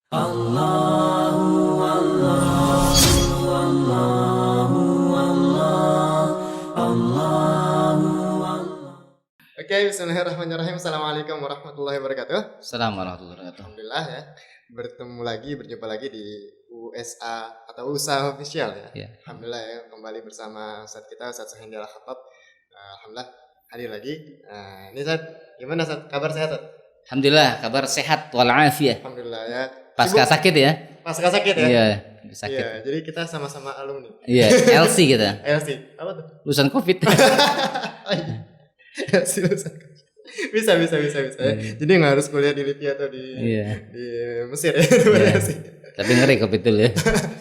Allahu Allahu Allahu Allahu Oke, bismillahirrahmanirrahim. Assalamualaikum warahmatullahi wabarakatuh. Assalamualaikum warahmatullahi wabarakatuh. Alhamdulillah ya, berjumpa lagi di USA atau USA Official ya. Ya. Alhamdulillah ya, kembali bersama Ustadz kita, Ustadz Suhendi Al-Khattab. Alhamdulillah hadir lagi. Ini Ustadz, gimana Ustadz? Kabar sehat Ustadz? Alhamdulillah, kabar sehat walafiat. Alhamdulillah ya. Pasca sakit ya? Pasca sakit ya? Iya, sakit. Iya, jadi kita sama-sama alumni. Iya, LC kita. LC, apa tuh? Lulusan Covid. LC lulusan. Bisa ya. Jadi nggak harus kuliah di Libya atau di Mesir ya. Iya. Tapi ngeri Covid dulu ya.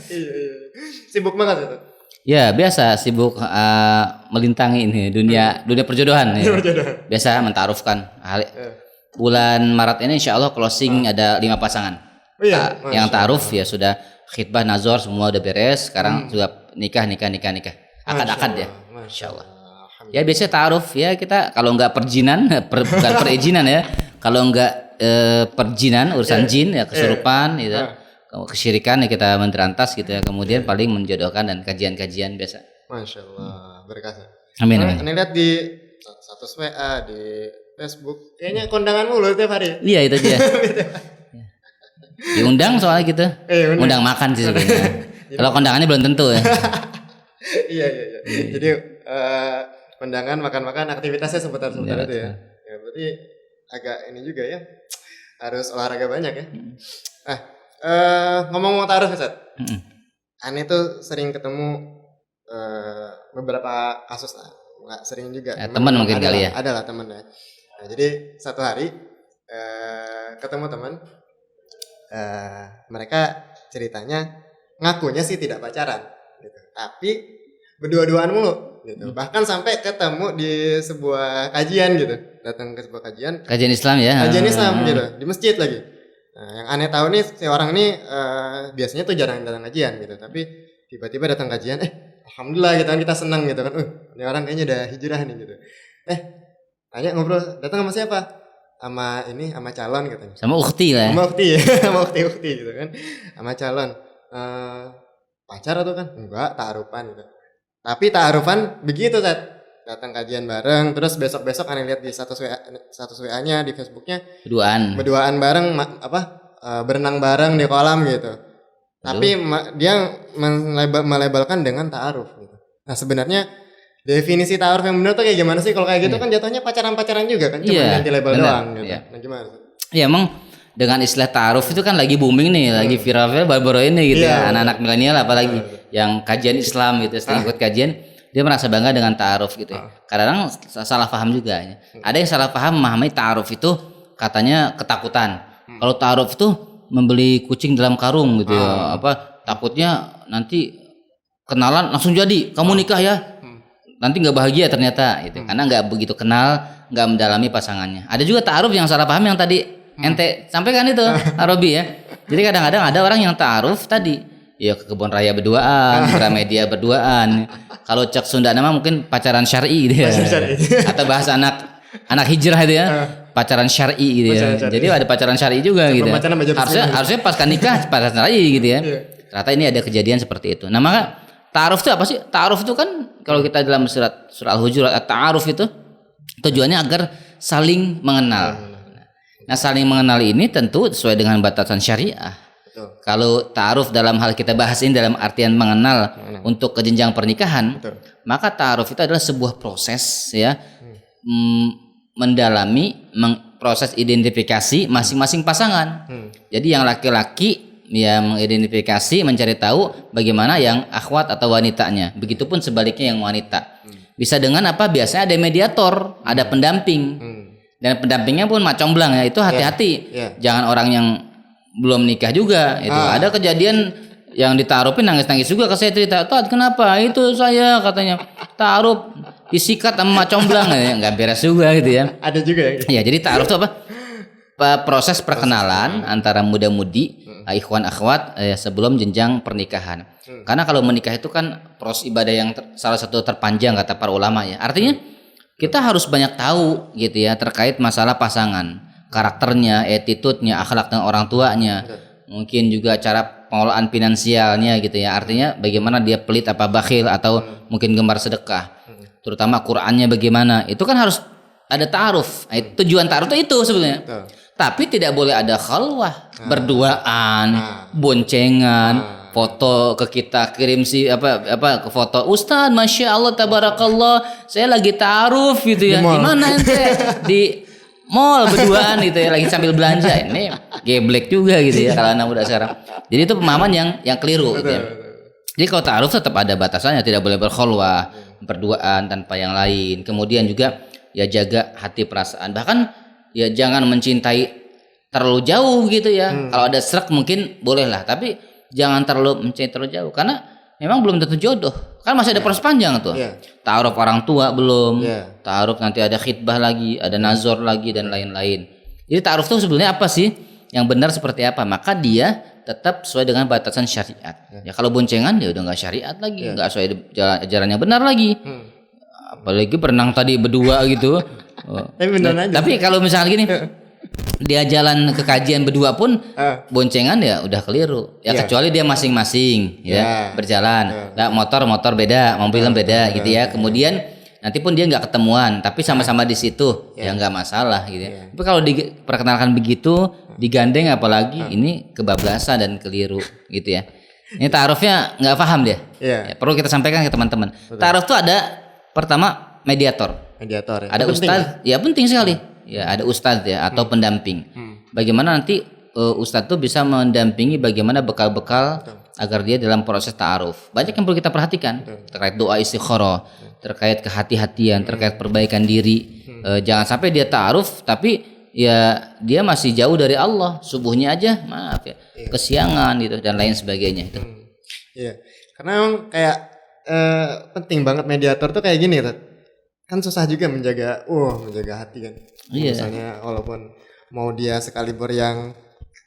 Iya. Sibuk banget itu. Ya, biasa sibuk melintangi ini dunia perjodohan ya. Biasa mentarufkan. Bulan Maret ini insya Allah closing ada 5 pasangan. Oh iya, yang ta'aruf ya sudah khitbah nazar semua udah beres. Sekarang juga nikah. Akad ya. Insya Allah. Ya biasanya ta'aruf ya kita kalau nggak perjinan, bukan perizinan ya. Kalau nggak perjinan urusan jin ya kesurupan gitu. Kesyirikan ya kita menterantas gitu ya. Kemudian paling menjodohkan dan kajian-kajian biasa. Masya Allah, berkah. Amin. Ini lihat di status WA, di Facebook, kayaknya kondangan mulu tiap hari. Iya itu dia. Diundang soalnya gitu. Undang makan sih sebenarnya. Kalau kondangannya belum tentu ya. Iya. Jadi kondangan makan-makan aktivitasnya seputar itu ya. Ya berarti agak ini juga ya. Harus olahraga banyak ya. Ngomong-ngomong taruh Ustaz. Aneh tuh sering ketemu beberapa kasus lah. Nggak sering juga. Teman mungkin kali ya. Adalah teman ya. Nah, jadi satu hari ketemu teman. Mereka ceritanya ngakunya sih tidak pacaran gitu. Tapi berdua-duaan mulu gitu. Bahkan sampai ketemu di sebuah kajian gitu. Datang ke sebuah kajian Islam ya. Kajian Islam gitu, di masjid lagi. Nah, yang aneh tahu nih si orang ini biasanya tuh jarang datang kajian gitu, tapi tiba-tiba datang kajian, alhamdulillah gitu kan, kita senang gitu kan. Ini orang kayaknya udah hijrah nih gitu. Tanya ngobrol, datang sama siapa? Sama calon katanya. Sama ukhti lah. Sama ukhti gitu kan. Sama calon. Pacar atau kan? Enggak, ta'arufan gitu. Tapi ta'arufan begitu Tat. Datang kajian bareng, terus besok-besok aneh lihat di status WA-nya di Facebooknya berduaan bareng berenang bareng di kolam gitu. Tapi dia melebalkan dengan ta'aruf gitu. Nah, sebenarnya definisi ta'aruf yang benar tuh kayak gimana sih? Kalau kayak gitu kan jatuhnya pacaran-pacaran juga kan, cuma ganti label doang gitu. Nah, gimana sih? Iya, emang dengan istilah ta'aruf itu kan lagi booming nih, lagi viral baru-baru ini gitu ya. Anak-anak milenial apalagi yang kajian Islam gitu, setelah ikut kajian dia merasa bangga dengan ta'aruf gitu ya. Kadang-kadang salah paham juga ya. Ada yang salah paham memahami ta'aruf itu katanya ketakutan. Kalau ta'aruf itu membeli kucing dalam karung gitu ya. Takutnya nanti kenalan langsung jadi, kamu nikah ya. Nanti nggak bahagia ternyata gitu. Karena nggak begitu kenal, nggak mendalami pasangannya. Ada juga ta'aruf yang salah paham yang tadi ente sampaikan itu Robi ya. Jadi kadang-kadang ada orang yang ta'aruf tadi ya ke kebun raya berduaan, Gramedia berduaan. Kalau cek Sunda nama mungkin pacaran syar'i gitu ya. Atau bahasa anak hijrah itu ya. Pacaran syar'i gitu ya. Jadi ada pacaran syar'i juga gitu. Harusnya pas nikah pacaran syar'i gitu ya. Ternyata ini ada kejadian seperti itu. Nah, maka ta'aruf itu apa sih? Ta'aruf itu kan kalau kita dalam surat Al-Hujurat, ta'aruf itu tujuannya agar saling mengenal. Nah, saling mengenal ini tentu sesuai dengan batasan syariah. Kalau ta'aruf dalam hal kita bahas ini dalam artian mengenal untuk ke jenjang pernikahan, maka ta'aruf itu adalah sebuah proses ya, mendalami proses identifikasi masing-masing pasangan. Jadi yang laki-laki ya mengidentifikasi, mencari tahu bagaimana yang akhwat atau wanitanya. Begitupun sebaliknya yang wanita. Bisa dengan apa? Biasanya ada mediator, ada pendamping. Dan pendampingnya pun macomblang ya. Itu hati-hati. Jangan orang yang belum nikah juga itu. Ada kejadian yang ditaarufin nangis-nangis juga ke saya cerita. Tat, kenapa? Itu saya katanya taaruf disikat sama macomblang ya. Enggak beres juga gitu ya. Ada juga ya. Ya, jadi taaruf itu apa? Proses perkenalan antara muda-mudi, ikhwan akhwat sebelum jenjang pernikahan. Karena kalau menikah itu kan proses ibadah yang salah satu terpanjang kata para ulama ya. Artinya kita harus banyak tahu gitu ya terkait masalah pasangan, karakternya, attitude-nya, akhlak dengan orang tuanya, mungkin juga cara pengelolaan finansialnya gitu ya. Artinya bagaimana dia pelit apa bakhil atau mungkin gemar sedekah. Terutama Qur'annya bagaimana. Itu kan harus ada ta'aruf. Tujuan ta'aruf itu sebenarnya. Betul. Tapi tidak boleh ada khalwah, berduaan, boncengan, foto ke kita kirim ke foto Ustaz, masya Allah tabarakallah, saya lagi ta'aruf gitu ya. Di mana ente? Di mall berduaan gitu ya, lagi sambil belanja. Ini geblek juga gitu ya kalau anak muda sekarang. Jadi itu pemahaman yang keliru gitu ya. Jadi kalau ta'aruf tetap ada batasannya, tidak boleh berkhalwah, berduaan tanpa yang lain. Kemudian juga ya jaga hati perasaan. Bahkan ya jangan mencintai terlalu jauh gitu ya. Kalau ada serak mungkin boleh lah, tapi jangan terlalu mencintai terlalu jauh karena memang belum tentu jodoh. Kan masih ada proses panjang tuh. Ta'aruf orang tua belum. Ta'aruf nanti ada khitbah lagi, ada nazar lagi dan lain-lain. Jadi ta'aruf itu sebenarnya apa sih? Yang benar seperti apa? Maka dia tetap sesuai dengan batasan syariat. Ya kalau boncengan ya udah enggak syariat lagi, enggak sesuai ajaran yang benar lagi. Apalagi berenang tadi berdua gitu. Tapi kalau misalnya gini, dia jalan ke kajian berdua pun boncengan ya udah keliru. Ya kecuali dia masing-masing ya berjalan. Nah, motor beda, mobil beda gitu ya. Kemudian nanti pun dia nggak ketemuan, tapi sama-sama di situ ya nggak masalah gitu ya. Tapi kalau diperkenalkan begitu, digandeng apalagi ini kebablasan dan keliru gitu ya. Ini ta'arufnya nggak paham dia. Ya, perlu kita sampaikan ke teman-teman. Ta'aruf itu ada pertama mediator ya. Ada ustadz ya penting sekali. Ya ada ustadz ya atau pendamping. Bagaimana nanti ustadz tuh bisa mendampingi bagaimana bekal-bekal agar dia dalam proses ta'aruf. Banyak yang perlu kita perhatikan terkait doa istikharah, terkait kehati-hatian, terkait perbaikan diri. Jangan sampai dia ta'aruf tapi ya dia masih jauh dari Allah. Subuhnya aja maaf ya kesiangan gitu dan lain sebagainya itu. Iya. Karena emang kayak penting banget mediator tuh kayak gini tuh. Kan susah juga menjaga hati kan. Misalnya walaupun mau dia sekalipun yang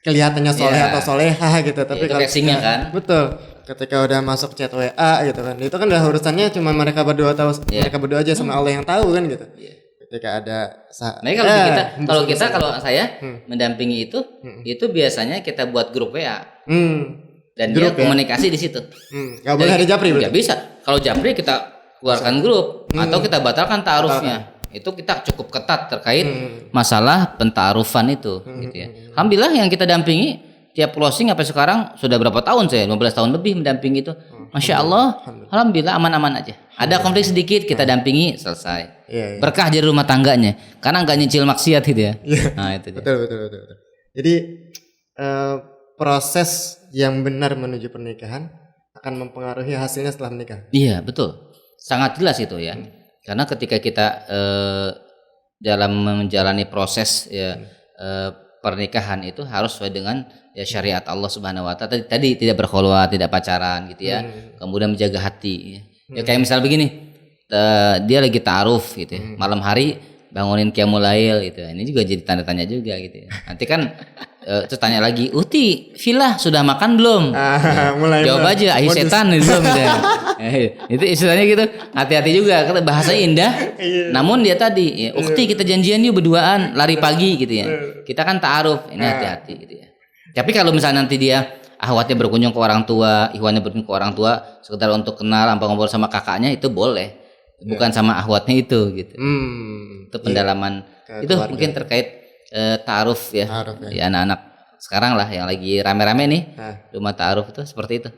kelihatannya soleh atau soleha gitu, tapi kalau kan betul ketika udah masuk chat WA gitu kan, itu kan udah urusannya cuma mereka berdua mereka berdua aja sama Allah yang tahu kan gitu. Ketika ada kalau saya mendampingi itu biasanya kita buat grup WA dan grup dia komunikasi di situ. Gak boleh ada japri berarti? Gak bisa. Kalau japri kita keluarkan grup atau kita batalkan ta'arufnya. Itu kita cukup ketat terkait masalah pentarufan itu gitu ya. Alhamdulillah yang kita dampingi tiap closing sampai sekarang sudah berapa tahun saya 15 tahun lebih mendampingi itu. Masya Allah, alhamdulillah aman-aman aja. Ada konflik sedikit kita dampingi selesai. Berkah jadi rumah tangganya karena nggak nyicil maksiat gitu ya. Nah itu betul. Jadi proses yang benar menuju pernikahan akan mempengaruhi hasilnya setelah menikah. Iya betul, sangat jelas itu ya. Karena ketika kita dalam menjalani proses pernikahan itu harus sesuai dengan syariat Allah Subhanahu wa taala. Tadi tidak berkholwat, tidak pacaran gitu ya. Kemudian menjaga hati. Ya kayak misal begini, dia lagi ta'aruf gitu ya. Malam hari bangunin qiyamul lail gitu. Ini juga jadi tanda tanya juga gitu ya. Nanti kan terus tanya lagi, "Uti, Villa sudah makan belum?" Jawab aja, "Ahi setan belum." Gitu. Itu istilahnya gitu. Hati-hati juga, kata bahasa indah. Namun dia tadi, "Ukti kita janjian yuk berduaan, lari pagi" gitu ya. Kita kan ta'aruf, ini hati-hati gitu ya. Tapi kalau misalnya nanti dia ahwatnya berkunjung ke orang tua, ikhwannya berkunjung ke orang tua, sekedar untuk kenal, ngobrol sama kakaknya itu boleh. Bukan sama ahwatnya itu gitu. Itu pendalaman. Itu keluarga. Mungkin terkait ta'aruf ya. Ya anak-anak sekarang lah yang lagi rame-rame nih rumah ta'aruf itu seperti itu.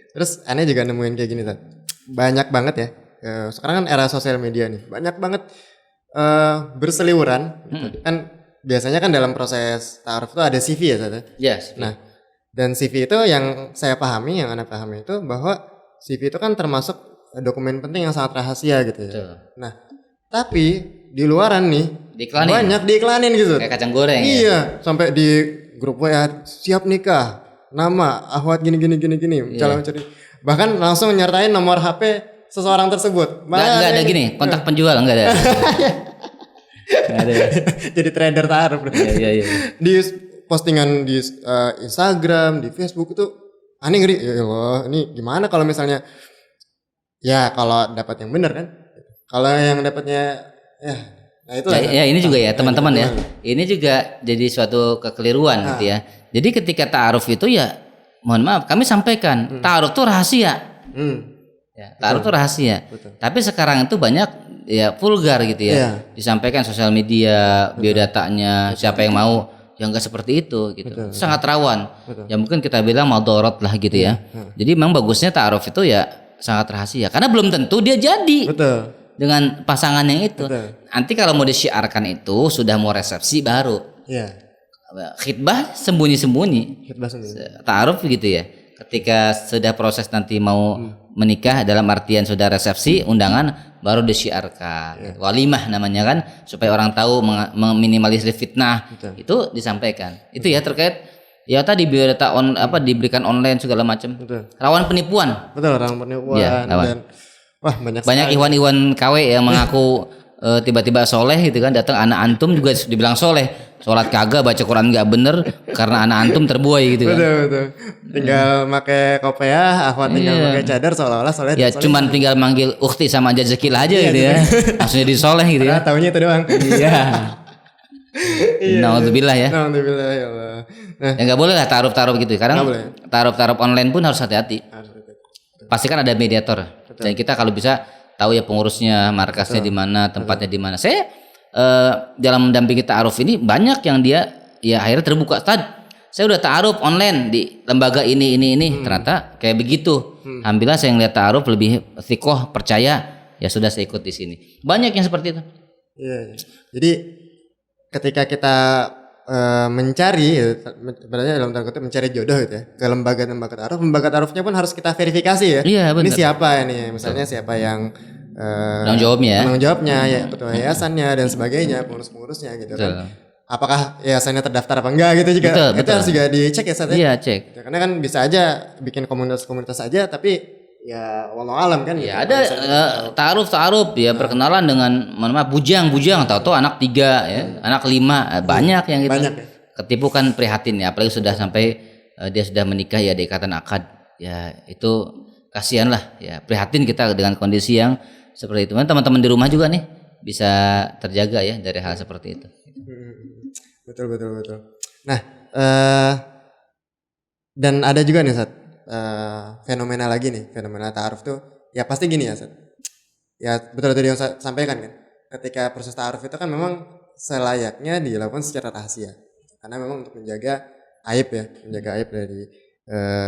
Terus aneh juga nemuin kayak gini Tad. Banyak banget ya sekarang kan era sosial media nih, banyak banget berseliweran kan. Biasanya kan dalam proses ta'aruf itu ada CV ya Tad. Yes. Nah dan CV itu yang saya pahami, yang anak pahami itu bahwa CV itu kan termasuk dokumen penting yang sangat rahasia gitu ya. Betul. Nah tapi di luaran nih banyak diiklanin gitu. Kayak kacang goreng. Iya, sampai di grup WA siap nikah, nama ahwat gini. Calon mencari. Bahkan langsung nyertain nomor HP seseorang tersebut. Enggak ada gini, kontak penjual enggak ada. Enggak ada. Jadi trader ta'aruf. Iya. Di postingan di Instagram, di Facebook itu aneh ngeri. Ya Allah, ini gimana kalau misalnya kalau dapat yang benar kan? Kalau yang dapatnya Nah, itu Ya, ini juga ya teman-teman ya. Ini juga jadi suatu kekeliruan gitu ya. Jadi ketika ta'aruf itu ya mohon maaf kami sampaikan ta'aruf itu rahasia. Ya, ta'aruf itu rahasia. Tapi sekarang itu banyak ya vulgar gitu ya. Disampaikan sosial media, biodatanya, siapa yang mau yang enggak seperti itu gitu. Itu sangat rawan. Ya mungkin kita bilang madarat lah gitu ya. Jadi memang bagusnya ta'aruf itu ya sangat rahasia karena belum tentu dia jadi. Dengan pasangan yang itu. Nanti kalau mau disiarkan itu sudah mau resepsi baru. Khitbah sembunyi-sembunyi. Ta'aruf gitu ya. Ketika sudah proses nanti mau menikah dalam artian sudah resepsi, undangan baru disiarkan. Walimah namanya kan supaya orang tahu meminimalisir fitnah. Itu disampaikan. Itu ya terkait ya tadi biodata diberikan online segala macam. Rawan penipuan. Rawan penipuan ya, dan wah banyak Iwan KW yang mengaku tiba-tiba soleh gitu kan, datang anak antum juga dibilang soleh, sholat kagak, baca Quran nggak bener karena anak antum terbuai gitu kan. Betul. Tinggal pakai kopiah, akhwat tinggal pakai cadar seolah-olah soleh. Ya cuman tinggal manggil ukhti sama jazakil aja gitu ya, maksudnya disoleh gitu ya. Tahunya itu doang. Iya. Naudzubillah ya. Naudzubillah ya Allah. Nah, ya nggak boleh lah taruh gitu. Kadang taruh online pun harus hati-hati. Pasti kan ada mediator. Dan kita kalau bisa tahu ya pengurusnya, markasnya di mana, tempatnya di mana. Saya dalam mendampingi ta'aruf ini banyak yang dia ya akhirnya terbuka. Saya udah ta'aruf online di lembaga ini. Ternyata kayak begitu. Alhamdulillah saya ngeliat ta'aruf lebih thikoh, percaya, ya sudah saya ikut di sini. Banyak yang seperti itu. Iya. Jadi ketika kita mencari, berarti dalam tanda kutip mencari jodoh gitu ya, ke lembaga lembaga ta'arufnya pun harus kita verifikasi ya. Iya, benar. Ini siapa ini, misalnya siapa yang tanggung jawabnya ya, ketua yayasannya dan sebagainya, pengurus-pengurusnya gitu kan. Apakah yayasannya terdaftar apa enggak gitu juga. Itu harus juga dicek ya Sat. Iya, cek. Karena kan bisa aja bikin komunitas aja tapi ya wallahu alam kan. Ya gitu. Ada ta'aruf ya perkenalan dengan bujang tahu-tahu anak 3 ya, anak 5 banyak yang gitu. Banyak ya. Ketipu kan prihatin ya, apalagi sudah sampai dia sudah menikah ya di ikatan akad. Ya itu kasihan lah ya, prihatin kita dengan kondisi yang seperti itu. Teman-teman di rumah juga nih bisa terjaga ya dari hal seperti itu. Betul. Nah, dan ada juga nih Sat, fenomena lagi nih, fenomena ta'aruf tuh ya pasti gini ya Sat. Ya betul tadi yang saya sampaikan kan. Ketika proses ta'aruf itu kan memang selayaknya dilakukan secara rahasia. Karena memang untuk menjaga aib dari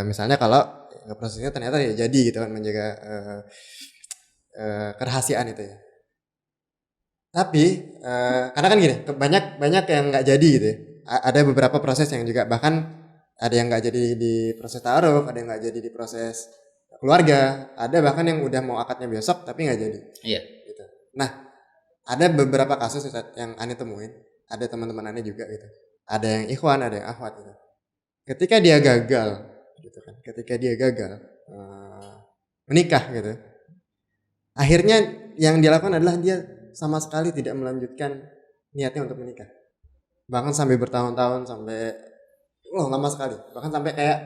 misalnya kalau prosesnya ternyata ya jadi gitu kan, menjaga kerahasiaan itu ya. Tapi karena kan gini, banyak yang nggak jadi gitu ya. Ada beberapa proses yang juga bahkan ada yang nggak jadi di proses ta'aruf, ada yang nggak jadi di proses keluarga, ada bahkan yang udah mau akadnya besok tapi nggak jadi. Iya. Gitu. Nah, ada beberapa kasus yang Ani temuin, ada teman-teman Ani juga gitu. Ada yang ikhwan, ada yang akhwat gitu. Ketika dia gagal, gitu kan. Ketika dia gagal menikah gitu. Akhirnya yang dia lakukan adalah dia sama sekali tidak melanjutkan niatnya untuk menikah. Bahkan sampai bertahun-tahun, sampai lama sekali. Bahkan sampai kayak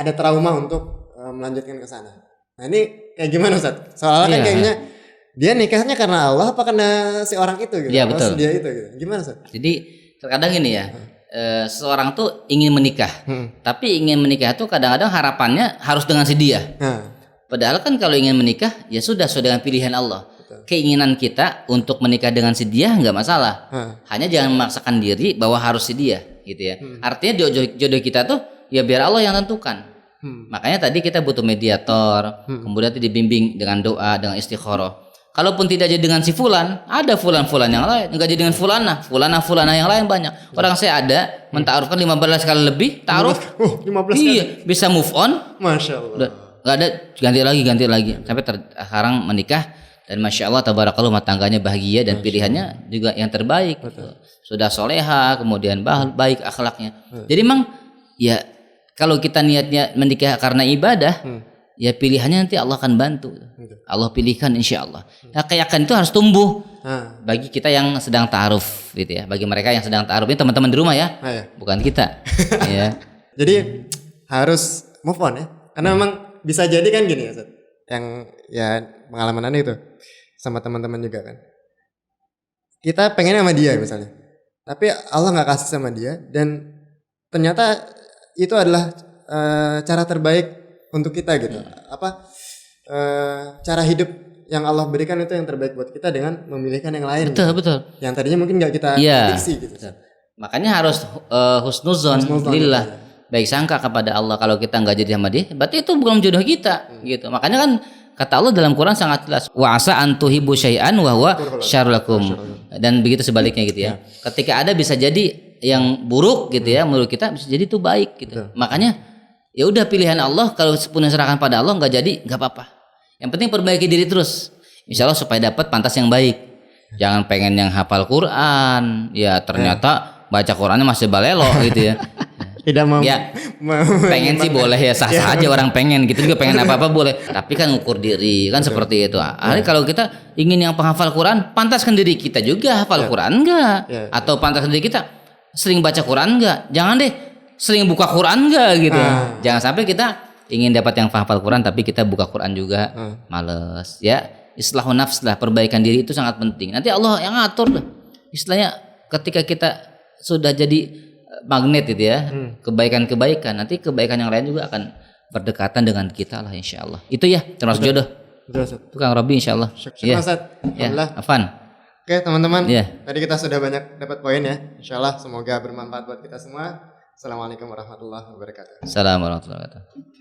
ada trauma untuk melanjutkan ke sana. Nah ini kayak gimana Ustaz? Soalnya kan kayaknya dia nikahnya karena Allah apa karena si orang itu gitu? Iya betul. Dia itu gitu. Gimana Ustaz? Jadi terkadang ini ya, seseorang tuh ingin menikah, tapi ingin menikah itu kadang-kadang harapannya harus dengan si dia. Padahal kan kalau ingin menikah ya sudah sesuai dengan pilihan Allah. Keinginan kita untuk menikah dengan si dia nggak masalah. Hanya jangan memaksakan diri bahwa harus si dia, gitu ya. Artinya jodoh kita tuh ya biar Allah yang tentukan. Makanya tadi kita butuh mediator, kemudian dibimbing dengan doa, dengan istikharah. Kalaupun tidak jadi dengan si fulan, ada fulan-fulan yang lain. Enggak jadi dengan fulana yang lain banyak. Orang saya ada mentaarufkan 15 kali lebih, taaruf. 15 iya, kali. Bisa move on. Masya Allah. Enggak ada ganti lagi sampai sekarang menikah dan masya Allah tabarakallah rumah tangganya bahagia dan pilihannya juga yang terbaik. Sudah soleha, kemudian baik akhlaknya. Jadi memang ya kalau kita niatnya menikah karena ibadah, ya pilihannya nanti Allah akan bantu. Allah pilihkan insya Allah. Nah, keyakinan itu harus tumbuh bagi kita yang sedang ta'aruf gitu ya. Bagi mereka yang sedang ta'aruf, ini teman-teman di rumah ya, bukan kita. Ya. Jadi harus move on ya. Karena memang bisa jadi kan gini ya, yang ya pengalaman Anda itu sama teman-teman juga kan. kita pengennya sama dia misalnya, tapi Allah nggak kasih sama dia, dan ternyata itu adalah cara terbaik untuk kita gitu. Cara hidup yang Allah berikan itu yang terbaik buat kita dengan memilihkan yang lain. Betul, gitu. betul. Yang tadinya mungkin nggak kita Iya. prediksi gitu. Makanya harus husnuzon lillah, baik sangka kepada Allah. Kalau kita nggak jadi sama dia, berarti itu bukan jodoh kita gitu. Makanya kan kata Allah dalam Quran sangat jelas, wa asa an tuhibbu syai'an wa huwa syarrul lakum, dan begitu sebaliknya gitu ya. Ketika ada bisa jadi yang buruk gitu ya, menurut kita bisa jadi itu baik gitu. Makanya ya udah, pilihan Allah, kalau sepenuhnya serahkan pada Allah, nggak jadi nggak apa-apa. Yang penting perbaiki diri terus, insya Allah supaya dapat pantas yang baik. Jangan pengen yang hafal Quran, ya ternyata baca Qurannya masih balelo gitu ya. Tidak mau. Ya, pengen sih boleh ya, sah-sah aja orang pengen. Kita juga pengen apa-apa boleh. Tapi kan ngukur diri kan seperti itu. Akhirnya kalau kita ingin yang penghafal Quran, pantaskan diri kita juga hafal Quran enggak? Atau pantaskan diri kita sering baca Quran enggak? Jangan deh sering buka Quran enggak gitu. Jangan sampai kita ingin dapat yang hafal Quran tapi kita buka Quran juga males ya. Islahun nafs lah, perbaikan diri itu sangat penting. Nanti Allah yang ngatur lah. Istilahnya ketika kita sudah jadi magnet gitu ya, kebaikan-kebaikan, nanti kebaikan yang lain juga akan berdekatan dengan kita lah insya Allah. Itu ya termasuk jodoh. Betul, Itu Kang Robi insya Allah. Syukur, Ustaz. Ya, Alhamdullah. Afan. Oke teman-teman, Ya. tadi kita sudah banyak dapat poin ya. Insya Allah semoga bermanfaat buat kita semua. Assalamualaikum warahmatullahi wabarakatuh. Assalamualaikum warahmatullahi wabarakatuh.